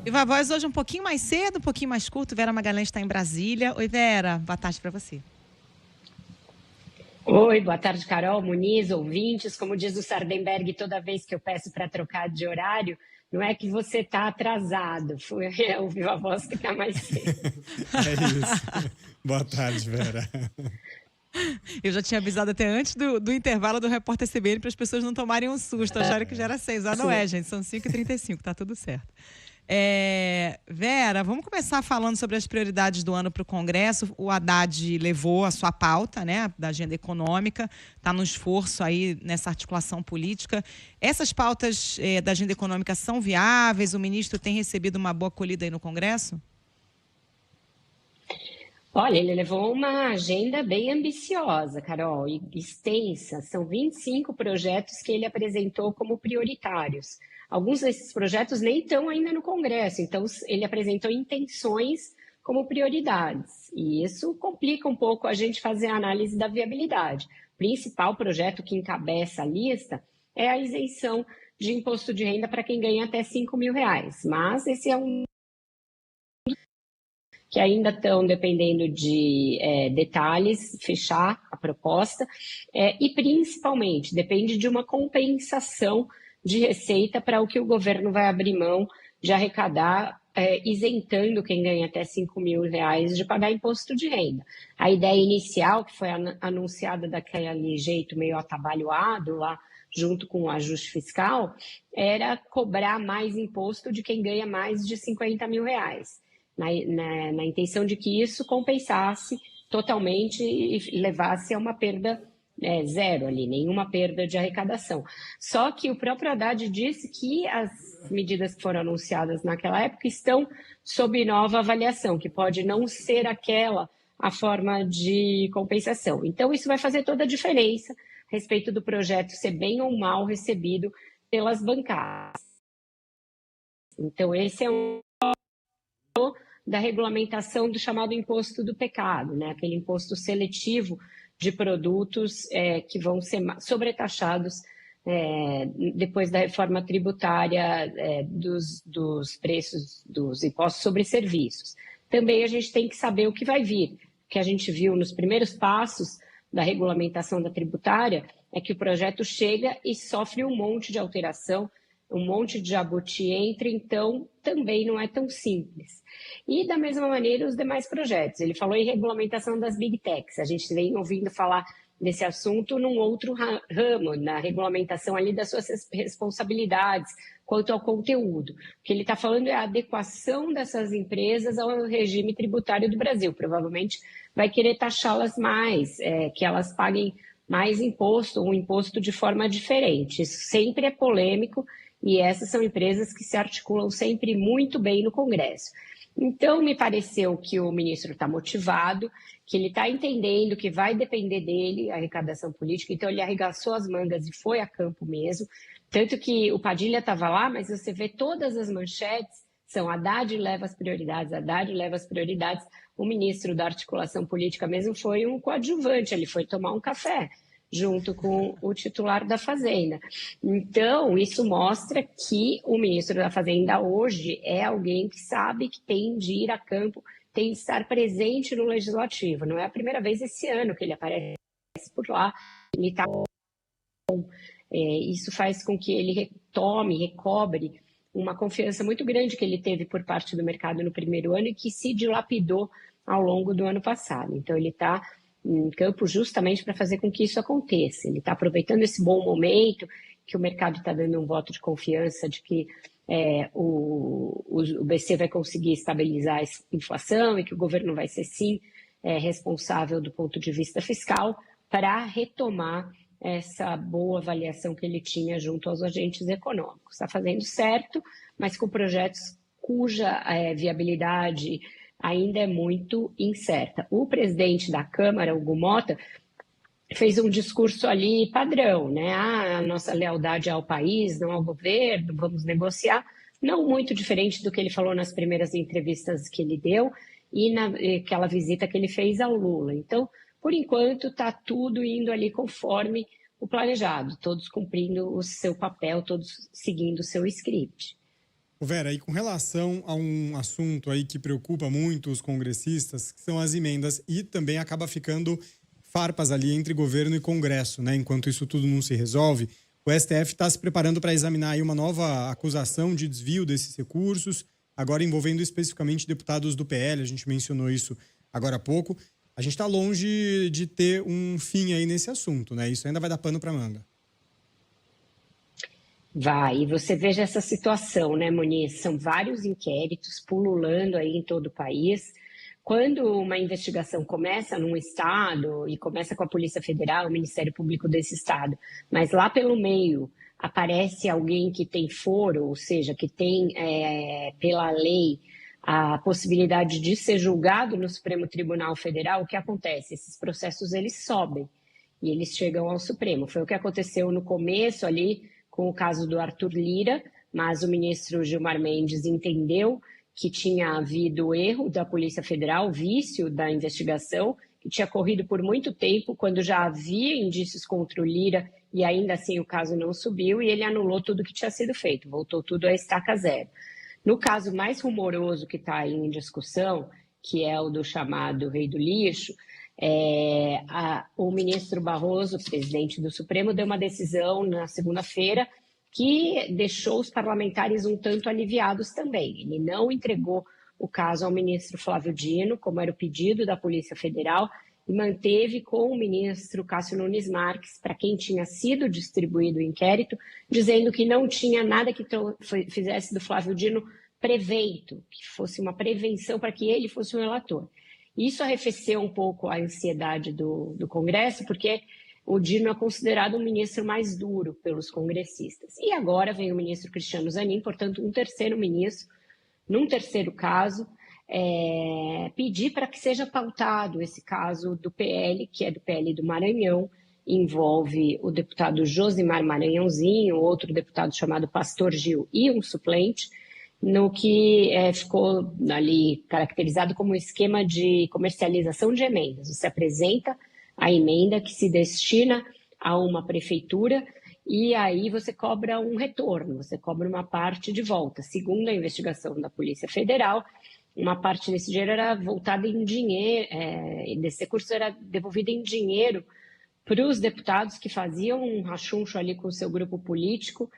Viva Voz hoje um pouquinho mais cedo, um pouquinho mais curto. Vera Magalhães está em Brasília. Oi, Vera, boa tarde para você. Oi, boa tarde, Carol, Muniz, ouvintes. Como diz o Sardenberg, toda vez que eu peço para trocar de horário, não é que você está atrasado, é o Viva Voz que está mais cedo. É isso. Boa tarde, Vera. Eu já tinha avisado até antes do intervalo do Repórter CBN para as pessoas não tomarem um susto, acharem que já era 6 horas. Não é, gente, são 5h35, tá tudo certo. Vera, vamos começar falando sobre as prioridades do ano para o Congresso. O Haddad levou a sua pauta, né, da agenda econômica, está no esforço aí nessa articulação política. Essas pautas da agenda econômica são viáveis? O ministro tem recebido uma boa acolhida aí no Congresso? Olha, ele levou uma agenda bem ambiciosa, Carol, e extensa. São 25 projetos que ele apresentou como prioritários. Alguns desses projetos nem estão ainda no Congresso, então ele apresentou intenções como prioridades. E isso complica um pouco a gente fazer a análise da viabilidade. O principal projeto que encabeça a lista é a isenção de imposto de renda para quem ganha até R$ 5.000. Mas esse é um que ainda estão dependendo de detalhes, fechar a proposta, e principalmente depende de uma compensação de receita para o que o governo vai abrir mão de arrecadar, isentando quem ganha até R$ 5.000 de pagar imposto de renda. A ideia inicial, que foi anunciada daquele jeito meio atabalhoado lá, junto com o ajuste fiscal, era cobrar mais imposto de quem ganha mais de R$ 50.000. Na intenção de que isso compensasse totalmente e levasse a uma perda zero ali, nenhuma perda de arrecadação. Só que o próprio Haddad disse que as medidas que foram anunciadas naquela época estão sob nova avaliação, que pode não ser aquela a forma de compensação. Então, isso vai fazer toda a diferença a respeito do projeto ser bem ou mal recebido pelas bancadas. Então, esse é um da regulamentação do chamado imposto do pecado, né? Aquele imposto seletivo de produtos que vão ser sobretaxados depois da reforma tributária dos preços dos impostos sobre serviços. Também a gente tem que saber o que vai vir. O que a gente viu nos primeiros passos da regulamentação da tributária é que o projeto chega e sofre um monte de alteração, um monte de jabuti entra, então também não é tão simples. E da mesma maneira os demais projetos. Ele falou em regulamentação das Big Techs. A gente vem ouvindo falar desse assunto num outro ramo, na regulamentação ali das suas responsabilidades quanto ao conteúdo. O que ele está falando é a adequação dessas empresas ao regime tributário do Brasil. Provavelmente vai querer taxá-las mais, que elas paguem mais imposto, um imposto de forma diferente. Isso sempre é polêmico e essas são empresas que se articulam sempre muito bem no Congresso. Então, me pareceu que o ministro está motivado, que ele está entendendo que vai depender dele a arrecadação política, então ele arregaçou as mangas e foi a campo mesmo. Tanto que o Padilha estava lá, mas você vê todas as manchetes, são Haddad leva as prioridades, Haddad leva as prioridades. O ministro da articulação política mesmo foi um coadjuvante, ele foi tomar um café junto com o titular da Fazenda. Então, isso mostra que o ministro da Fazenda hoje é alguém que sabe que tem de ir a campo, tem de estar presente no Legislativo. Não é a primeira vez esse ano que ele aparece por lá, ele está isso faz com que ele recobre uma confiança muito grande que ele teve por parte do mercado no primeiro ano e que se dilapidou ao longo do ano passado. Então, ele está em campo justamente para fazer com que isso aconteça. Ele está aproveitando esse bom momento, que o mercado está dando um voto de confiança de que o BC vai conseguir estabilizar a inflação e que o governo vai ser, sim, responsável do ponto de vista fiscal para retomar essa boa avaliação que ele tinha junto aos agentes econômicos. Está fazendo certo, mas com projetos cuja viabilidade ainda é muito incerta. O presidente da Câmara, Hugo Mota, fez um discurso ali padrão, né? A nossa lealdade ao país, não ao governo, vamos negociar. Não muito diferente do que ele falou nas primeiras entrevistas que ele deu e naquela visita que ele fez ao Lula. Então, por enquanto, está tudo indo ali conforme o planejado, todos cumprindo o seu papel, todos seguindo o seu script. Vera, e com relação a um assunto aí que preocupa muito os congressistas, que são as emendas, e também acaba ficando farpas ali entre governo e Congresso, né? Enquanto isso tudo não se resolve, o STF está se preparando para examinar aí uma nova acusação de desvio desses recursos, agora envolvendo especificamente deputados do PL, a gente mencionou isso agora há pouco. A gente está longe de ter um fim aí nesse assunto, né? Isso ainda vai dar pano para manga. Vai, e você veja essa situação, né, Muniz? São vários inquéritos pululando aí em todo o país. Quando uma investigação começa num estado e começa com a Polícia Federal, o Ministério Público desse estado, mas lá pelo meio aparece alguém que tem foro, ou seja, que tem, pela lei, a possibilidade de ser julgado no Supremo Tribunal Federal, o que acontece? Esses processos, eles sobem e eles chegam ao Supremo. Foi o que aconteceu no começo ali, com o caso do Arthur Lira, mas o ministro Gilmar Mendes entendeu que tinha havido erro da Polícia Federal, vício da investigação, que tinha corrido por muito tempo, quando já havia indícios contra o Lira e ainda assim o caso não subiu, e ele anulou tudo que tinha sido feito, voltou tudo a estaca zero. No caso mais rumoroso que está aí em discussão, que é o do chamado Rei do Lixo, o ministro Barroso, presidente do Supremo, deu uma decisão na segunda-feira que deixou os parlamentares um tanto aliviados também. Ele não entregou o caso ao ministro Flávio Dino, como era o pedido da Polícia Federal, e manteve com o ministro Cássio Nunes Marques, para quem tinha sido distribuído o inquérito, dizendo que não tinha nada que fizesse do Flávio Dino prevento, que fosse uma prevenção para que ele fosse o relator. Isso arrefeceu um pouco a ansiedade do Congresso, porque o Dino é considerado um ministro mais duro pelos congressistas. E agora vem o ministro Cristiano Zanin, portanto, um terceiro ministro, num terceiro caso, pedir para que seja pautado esse caso do PL, que é do PL do Maranhão, envolve o deputado Josimar Maranhãozinho, outro deputado chamado Pastor Gil e um suplente, no que ficou ali caracterizado como um esquema de comercialização de emendas. Você apresenta a emenda que se destina a uma prefeitura e aí você cobra um retorno, você cobra uma parte de volta. Segundo a investigação da Polícia Federal, uma parte desse dinheiro era voltada em dinheiro, desse recurso era devolvido em dinheiro para os deputados que faziam um rachuncho ali com o seu grupo político,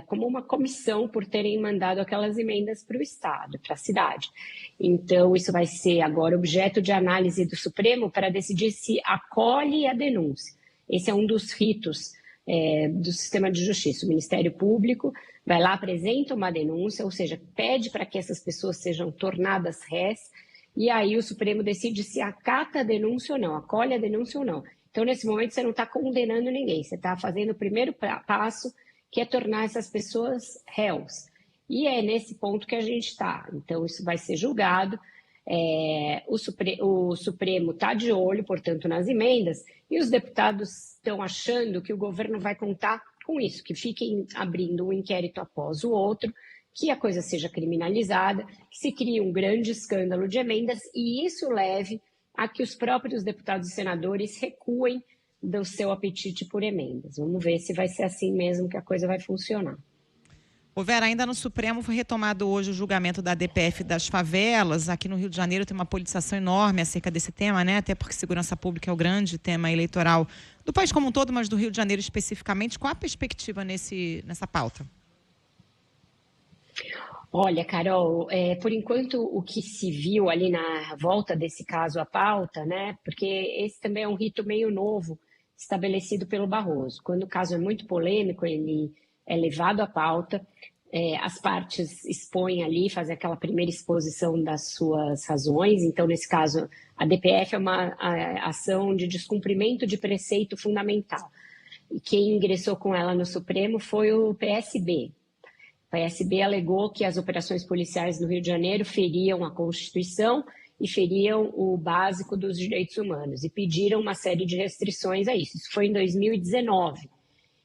como uma comissão por terem mandado aquelas emendas para o Estado, para a cidade. Então, isso vai ser agora objeto de análise do Supremo para decidir se acolhe a denúncia. Esse é um dos ritos do sistema de justiça. O Ministério Público vai lá, apresenta uma denúncia, ou seja, pede para que essas pessoas sejam tornadas réis, e aí o Supremo decide se acata a denúncia ou não, acolhe a denúncia ou não. Então, nesse momento, você não está condenando ninguém, você está fazendo o primeiro passo, que é tornar essas pessoas réus. E é nesse ponto que a gente está. Então, isso vai ser julgado. O Supremo está de olho, portanto, nas emendas, e os deputados estão achando que o governo vai contar com isso, que fiquem abrindo um inquérito após o outro, que a coisa seja criminalizada, que se crie um grande escândalo de emendas, e isso leve a que os próprios deputados e senadores recuem do seu apetite por emendas. Vamos ver se vai ser assim mesmo que a coisa vai funcionar. Ô Vera, ainda no Supremo foi retomado hoje o julgamento da DPF das favelas. Aqui no Rio de Janeiro tem uma politização enorme acerca desse tema, né? Até porque segurança pública é o grande tema eleitoral do país como um todo, mas do Rio de Janeiro especificamente. Qual a perspectiva nessa pauta? Olha, Carol, por enquanto o que se viu ali na volta desse caso à pauta, né? Porque esse também é um rito meio novo estabelecido pelo Barroso. Quando o caso é muito polêmico, ele é levado à pauta, as partes expõem ali, fazem aquela primeira exposição das suas razões. Então, nesse caso, a DPF é uma ação de descumprimento de preceito fundamental. E quem ingressou com ela no Supremo foi o PSB. O PSB alegou que as operações policiais no Rio de Janeiro feriam a Constituição e feriam o básico dos direitos humanos e pediram uma série de restrições a isso. Isso foi em 2019.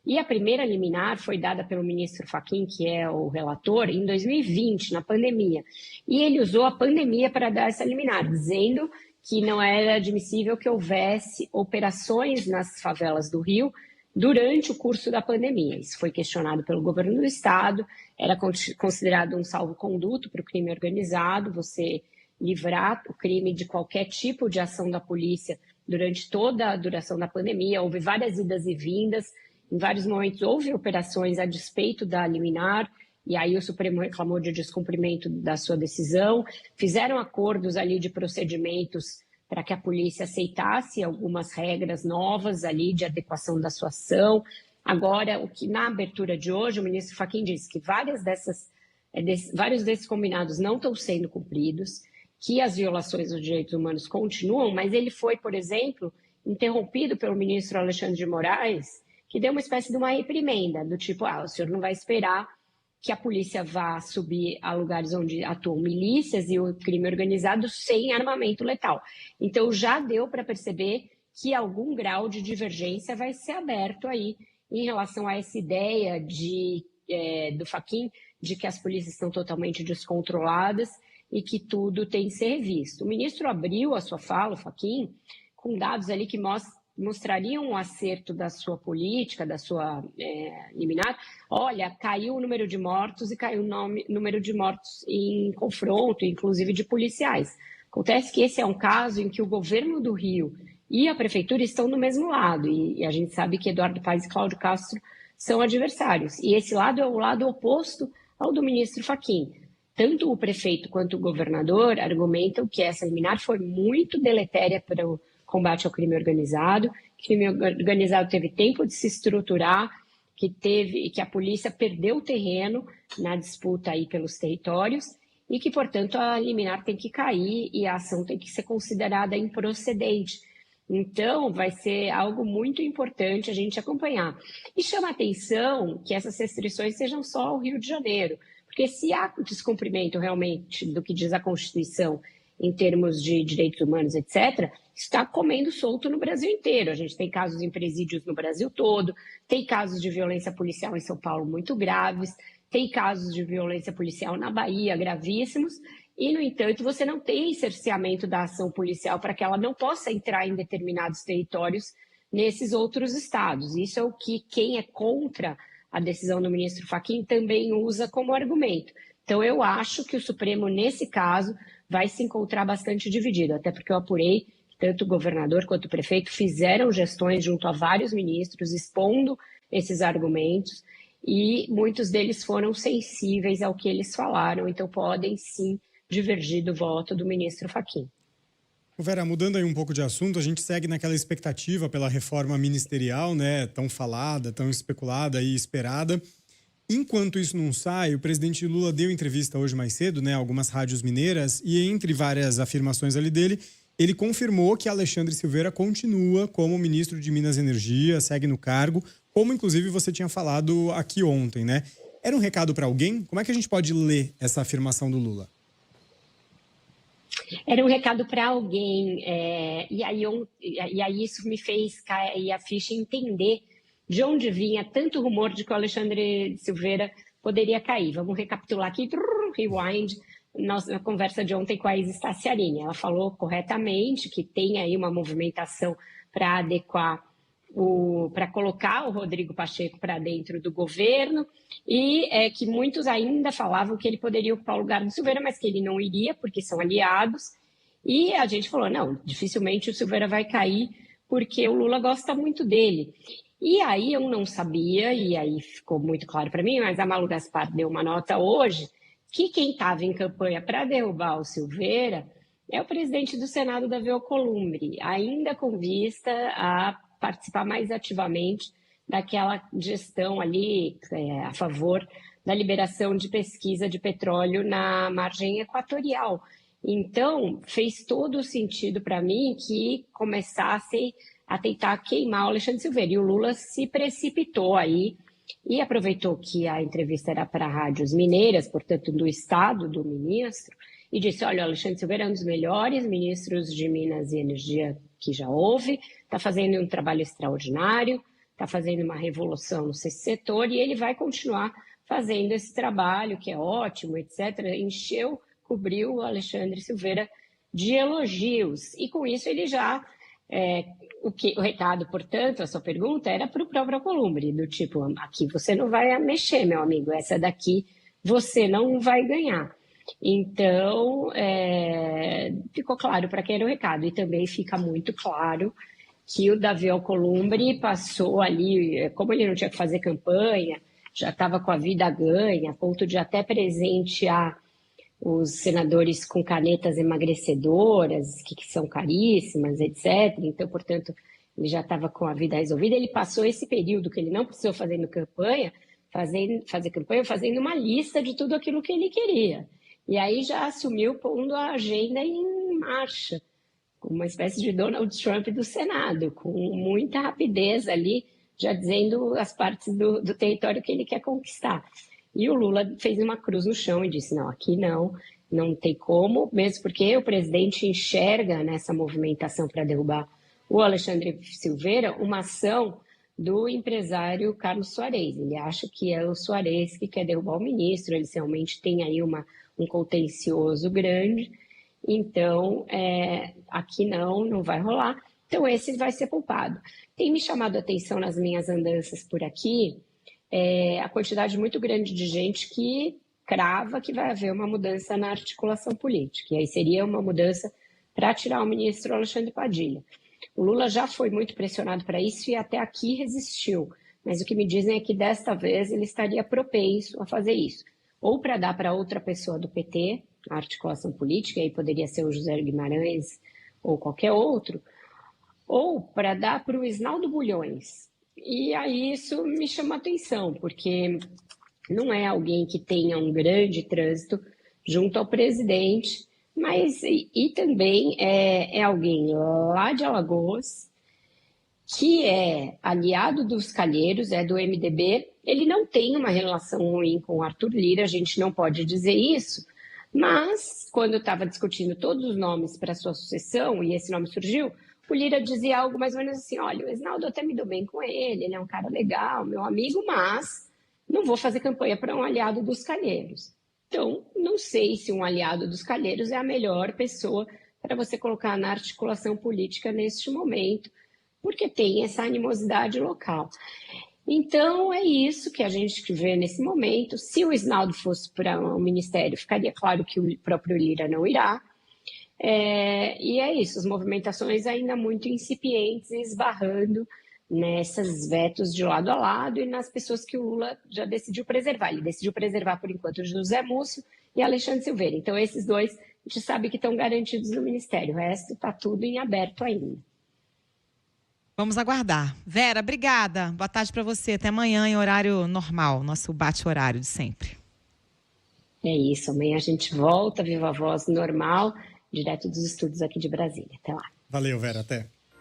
E a primeira liminar foi dada pelo ministro Fachin, que é o relator, em 2020, na pandemia. E ele usou a pandemia para dar essa liminar, dizendo que não era admissível que houvesse operações nas favelas do Rio durante o curso da pandemia. Isso foi questionado pelo governo do estado, era considerado um salvo-conduto para o crime organizado, você livrar o crime de qualquer tipo de ação da polícia durante toda a duração da pandemia. Houve várias idas e vindas, em vários momentos houve operações a despeito da liminar, e aí o Supremo reclamou de descumprimento da sua decisão, fizeram acordos ali de procedimentos para que a polícia aceitasse algumas regras novas ali de adequação da sua ação. Agora, o que na abertura de hoje, o ministro Fachin disse que vários desses combinados não estão sendo cumpridos, que as violações dos direitos humanos continuam, mas ele foi, por exemplo, interrompido pelo ministro Alexandre de Moraes, que deu uma espécie de uma reprimenda, do tipo, o senhor não vai esperar que a polícia vá subir a lugares onde atuam milícias e o crime organizado sem armamento letal. Então, já deu para perceber que algum grau de divergência vai ser aberto aí em relação a essa ideia do Fachin de que as polícias estão totalmente descontroladas e que tudo tem que ser revisto. O ministro abriu a sua fala, o Fachin, com dados ali que mostrariam um acerto da sua política, da sua liminar. Olha, caiu o número de mortos e caiu o número de mortos em confronto, inclusive de policiais. Acontece que esse é um caso em que o governo do Rio e a prefeitura estão do mesmo lado, e a gente sabe que Eduardo Paes e Cláudio Castro são adversários. E esse lado é o lado oposto ao do ministro Fachin. Tanto o prefeito quanto o governador argumentam que essa liminar foi muito deletéria para o combate ao crime organizado. O crime organizado teve tempo de se estruturar, que a polícia perdeu o terreno na disputa aí pelos territórios e que, portanto, a liminar tem que cair e a ação tem que ser considerada improcedente. Então, vai ser algo muito importante a gente acompanhar. E chama a atenção que essas restrições sejam só ao Rio de Janeiro, porque se há descumprimento realmente do que diz a Constituição em termos de direitos humanos, etc., está comendo solto no Brasil inteiro. A gente tem casos em presídios no Brasil todo, tem casos de violência policial em São Paulo muito graves, tem casos de violência policial na Bahia gravíssimos, e, no entanto, você não tem cerceamento da ação policial para que ela não possa entrar em determinados territórios nesses outros estados. Isso é o que quem é contra a decisão do ministro Fachin também usa como argumento. Então, eu acho que o Supremo, nesse caso, vai se encontrar bastante dividido, até porque eu apurei que tanto o governador quanto o prefeito fizeram gestões junto a vários ministros, expondo esses argumentos, e muitos deles foram sensíveis ao que eles falaram, então podem sim divergir do voto do ministro Fachin. Vera, mudando aí um pouco de assunto, a gente segue naquela expectativa pela reforma ministerial, né, tão falada, tão especulada e esperada. Enquanto isso não sai, o presidente Lula deu entrevista hoje mais cedo, né, a algumas rádios mineiras, e entre várias afirmações ali dele, ele confirmou que Alexandre Silveira continua como ministro de Minas e Energia, segue no cargo, como inclusive você tinha falado aqui ontem, né? Era um recado para alguém? Como é que a gente pode ler essa afirmação do Lula? Era um recado para alguém, e aí isso me fez cair a ficha e entender de onde vinha tanto rumor de que o Alexandre Silveira poderia cair. Vamos recapitular aqui, rewind, na conversa de ontem com a Isis Tassiarini. Ela falou corretamente que tem aí uma movimentação para adequar, para colocar o Rodrigo Pacheco para dentro do governo, e que muitos ainda falavam que ele poderia ocupar o lugar do Silveira, mas que ele não iria, porque são aliados. E a gente falou, não, dificilmente o Silveira vai cair, porque o Lula gosta muito dele. E aí eu não sabia, e aí ficou muito claro para mim, mas a Malu Gaspar deu uma nota hoje, que quem estava em campanha para derrubar o Silveira é o presidente do Senado, Davi Alcolumbre, ainda com vista a participar mais ativamente daquela gestão ali a favor da liberação de pesquisa de petróleo na margem equatorial. Então, fez todo o sentido para mim que começassem a tentar queimar o Alexandre Silveira. E o Lula se precipitou aí e aproveitou que a entrevista era para rádios mineiras, portanto, do estado do ministro, e disse, olha, o Alexandre Silveira é um dos melhores ministros de Minas e Energia que já houve, está fazendo um trabalho extraordinário, está fazendo uma revolução nesse setor e ele vai continuar fazendo esse trabalho, que é ótimo, etc. Cobriu o Alexandre Silveira de elogios. E com isso ele já O recado, portanto, a sua pergunta era para o próprio Alcolumbre, do tipo, aqui você não vai mexer, meu amigo, essa daqui você não vai ganhar. Então, ficou claro para quem era o recado. E também fica muito claro que o Davi Alcolumbre passou ali, como ele não tinha que fazer campanha, já estava com a vida ganha, a ponto de até presentear os senadores com canetas emagrecedoras, que são caríssimas, etc. Então, portanto, ele já estava com a vida resolvida. Ele passou esse período que ele não precisou fazer campanha, fazendo uma lista de tudo aquilo que ele queria. E aí já assumiu pondo a agenda em marcha, uma espécie de Donald Trump do Senado, com muita rapidez ali, já dizendo as partes do território que ele quer conquistar. E o Lula fez uma cruz no chão e disse, não, aqui não tem como, mesmo porque o presidente enxerga nessa movimentação para derrubar o Alexandre Silveira uma ação do empresário Carlos Soares. Ele acha que é o Soares que quer derrubar o ministro, eles realmente têm aí um contencioso grande, então aqui não vai rolar. Então esse vai ser poupado. Tem me chamado a atenção nas minhas andanças por aqui, a quantidade muito grande de gente que crava que vai haver uma mudança na articulação política. E aí seria uma mudança para tirar o ministro Alexandre Padilha. O Lula já foi muito pressionado para isso e até aqui resistiu. Mas o que me dizem é que desta vez ele estaria propenso a fazer isso. Ou para dar para outra pessoa do PT, a articulação política, aí poderia ser o José Guimarães ou qualquer outro, ou para dar para o Isnaldo Bulhões. E aí isso me chama atenção, porque não é alguém que tenha um grande trânsito junto ao presidente, mas e também é alguém lá de Alagoas, que é aliado dos Calheiros, é do MDB. Ele não tem uma relação ruim com o Arthur Lira, a gente não pode dizer isso, mas quando eu estava discutindo todos os nomes para sua sucessão, e esse nome surgiu, o Lira dizia algo mais ou menos assim, olha, o Isnaldo até me dou bem com ele é um cara legal, meu amigo, mas não vou fazer campanha para um aliado dos Calheiros. Então, não sei se um aliado dos Calheiros é a melhor pessoa para você colocar na articulação política neste momento, porque tem essa animosidade local. Então, é isso que a gente vê nesse momento. Se o Isnaldo fosse para o ministério, ficaria claro que o próprio Lira não irá. E é isso, as movimentações ainda muito incipientes, esbarrando nessas vetos de lado a lado e nas pessoas que o Lula já decidiu preservar. Ele decidiu preservar, por enquanto, José Múcio e Alexandre Silveira. Então, esses dois, a gente sabe que estão garantidos no Ministério. O resto está tudo em aberto ainda. Vamos aguardar. Vera, obrigada. Boa tarde para você. Até amanhã em horário normal, nosso bate-horário de sempre. É isso, amanhã a gente volta, Viva a Voz normal, direto dos estúdios aqui de Brasília. Até lá. Valeu, Vera, até.